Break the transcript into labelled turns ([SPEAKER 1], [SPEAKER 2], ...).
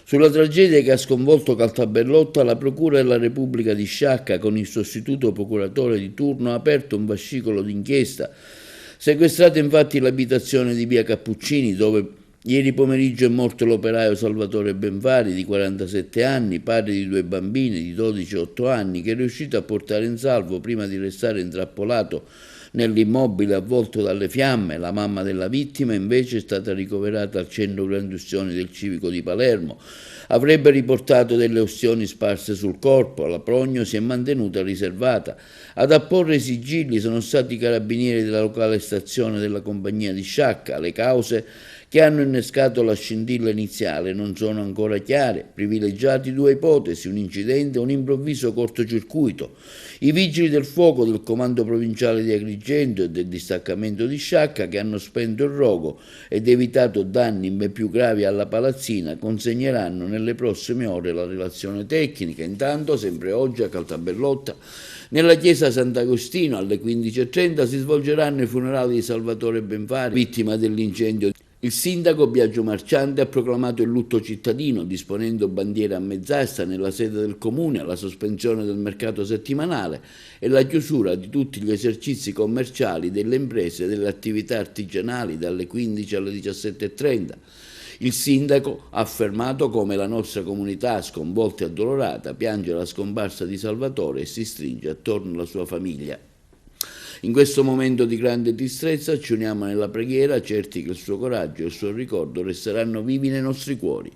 [SPEAKER 1] Sulla tragedia che ha sconvolto Caltabellotta, la Procura della Repubblica di Sciacca, con il sostituto procuratore di turno, ha aperto un fascicolo d'inchiesta. Sequestrata infatti l'abitazione di via Cappuccini, dove ieri pomeriggio è morto l'operaio Salvatore Benvari, di 47 anni, padre di 2 bambini di 12 e 8 anni, che è riuscito a portare in salvo prima di restare intrappolato nell'immobile avvolto dalle fiamme. La mamma della vittima invece è stata ricoverata al centro grandi ustioni del civico di Palermo. Avrebbe riportato delle ustioni sparse sul corpo, la prognosi è mantenuta riservata. Ad apporre i sigilli sono stati i carabinieri della locale stazione della compagnia di Sciacca. Le cause che hanno innescato la scintilla iniziale non sono ancora chiare, privilegiati 2 ipotesi, un incidente e un improvviso cortocircuito. I vigili del fuoco del comando provinciale di Agrigento e del distaccamento di Sciacca, che hanno spento il rogo ed evitato danni ben più gravi alla palazzina, consegneranno nelle prossime ore la relazione tecnica. Intanto, sempre oggi a Caltabellotta, nella chiesa Sant'Agostino alle 15:30 si svolgeranno i funerali di Salvatore Benvari, vittima dell'incendio. Il sindaco Biagio Marciante ha proclamato il lutto cittadino, disponendo bandiere a mezz'asta nella sede del comune, la sospensione del mercato settimanale e la chiusura di tutti gli esercizi commerciali delle imprese e delle attività artigianali dalle 15 alle 17:30. Il sindaco ha affermato come la nostra comunità, sconvolta e addolorata, piange la scomparsa di Salvatore e si stringe attorno alla sua famiglia. In questo momento di grande tristezza ci uniamo nella preghiera, certi che il suo coraggio e il suo ricordo resteranno vivi nei nostri cuori.